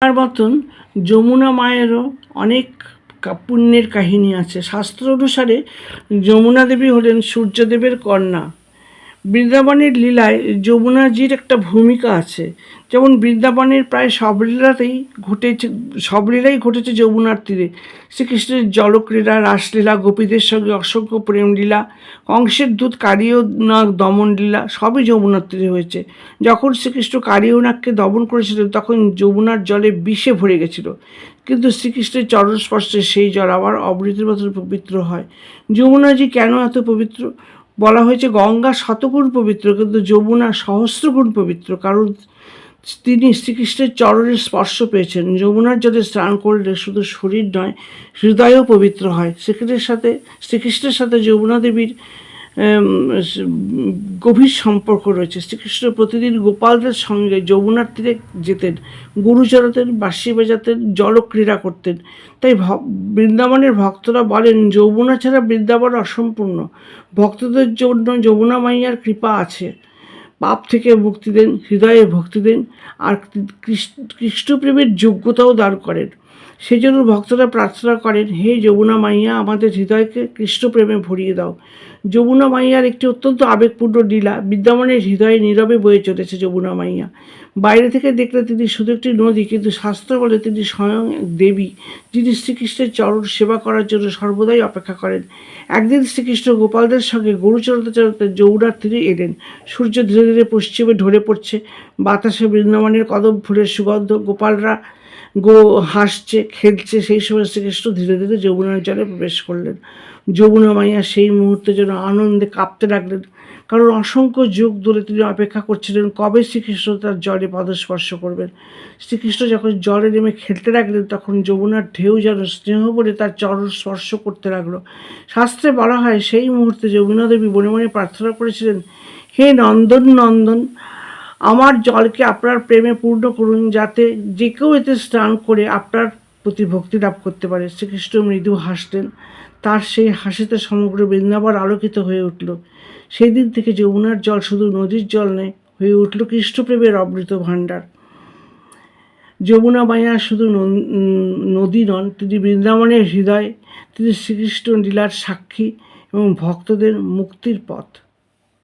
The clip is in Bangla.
তার মতন যমুনা মায়েরও অনেক পুণ্যের কাহিনী আছে। শাস্ত্র অনুসারে যমুনা দেবী হলেন সূর্যদেবের কন্যা। বৃন্দাবনের লীলায় যমুনাজির একটা ভূমিকা আছে। যেমন বৃন্দাবনের প্রায় সব লীলাই ঘটেছে যমুনার তীরে। শ্রীকৃষ্ণের জলক্রীড়া, রাসলীলা, গোপীদের সঙ্গে অসংখ্য প্রেমলীলা, কংসের দূত কারিয়নাগ দমন লীলা সবই যমুনার তীরে হয়েছে। যখন শ্রীকৃষ্ণ কারিয়নাগকে দমন করেছিলেন তখন যমুনার জলে বিষে ভরে গেছিল, কিন্তু শ্রীকৃষ্ণের চরণ স্পর্শে সেই জল আবার অমৃতের মতন পবিত্র হয়। যমুনাজি কেন এত পবিত্র? বলা হয়েছে গঙ্গা শতগুণ পবিত্র, কিন্তু যমুনা সহস্রগুণ পবিত্র, কারণ তিনি শ্রীকৃষ্ণের চরণের স্পর্শ পেয়েছেন। যমুনার জলে স্নান করলে শুধু শরীর নয়, হৃদয়ও পবিত্র হয়। শ্রীকৃষ্ণের সাথে যমুনা দেবীর গভীর সম্পর্ক রয়েছে। শ্রীকৃষ্ণ প্রতিদিন গোপালদের সঙ্গে যমুনার তীরে যেতেন, গুরু চড়াতেন, বাঁশি বাজাতেন, জলক্রীড়া করতেন। তাই বৃন্দাবনের ভক্তরা বলেন যমুনা ছাড়া বৃন্দাবন অসম্পূর্ণ। ভক্তদের জন্য যমুনা মাইয়ার কৃপা আছে। পাপ থেকে মুক্তি দেন, হৃদয়ে ভক্তি দেন, আর কৃষ্ণপ্রেমের যোগ্যতাও দান করেন। সেই জন্য ভক্তরা প্রার্থনা করেন, হে যমুনা মাইয়া, আমাদের হৃদয়কে কৃষ্ণপ্রেমে ভরিয়ে দাও। যমুনা মাইয়ার একটি অত্যন্ত আবেগপূর্ণ লীলা বৃন্দাবনের হৃদয়ে নীরবে বয়ে চলেছে। যমুনা মাইয়া বাইরে থেকে দেখলে তিনি শুধু একটি নদী, কিন্তু শাস্ত্র বলে তিনি স্বয়ং এক দেবী, যিনি শ্রীকৃষ্ণের চরণ সেবা করার জন্য সর্বদাই অপেক্ষা করেন। একদিন শ্রীকৃষ্ণ গোপালদের সঙ্গে গরু চড়াতে চড়াতে যমুনার তীরে এলেন। সূর্য ধীরে ধীরে পশ্চিমে ঢলে পড়ছে, বাতাসে বৃন্দাবনের কদম ফুলের সুগন্ধ, গোপালরা হাসছে, খেলছে। সেই সময় শ্রীকৃষ্ণ ধীরে ধীরে যমুনার জলে প্রবেশ করলেন। যমুনা মাইয়া সেই মুহূর্তে যেন আনন্দে কাঁপতে লাগলেন, কারণ অসংখ্য যুগ ধরে তিনি অপেক্ষা করছিলেন কবে শ্রীকৃষ্ণ তার জলে পদস্পর্শ করবেন। শ্রীকৃষ্ণ যখন জলে নেমে খেলতে লাগলেন তখন যমুনার ঢেউ যেন স্নেহ বলে তার চরণ স্পর্শ করতে লাগলো। শাস্ত্রে বলা হয় সেই মুহূর্তে যমুনা দেবী মনে মনে প্রার্থনা করেছিলেন, হে নন্দন নন্দন, আমার জলকে আপনার প্রেমে পূর্ণ করুন, যাতে যে কেউ এতে স্নান করে আপনার প্রতি ভক্তি লাভ করতে পারে। শ্রীকৃষ্ণ মৃদু হাসলেন, তার সেই হাসিতে সমগ্র বৃন্দাবন আলোকিত হয়ে উঠল। সেই দিন থেকে যমুনার জল শুধু নদীর জল নয়, হয়ে উঠল কৃষ্ণপ্রেমের অমৃত ভাণ্ডার। যমুনা মাইয়া শুধু নদী নন, তিনি বৃন্দাবনের হৃদয়, তিনি শ্রীকৃষ্ণ লীলার সাক্ষী এবং ভক্তদের মুক্তির পথ।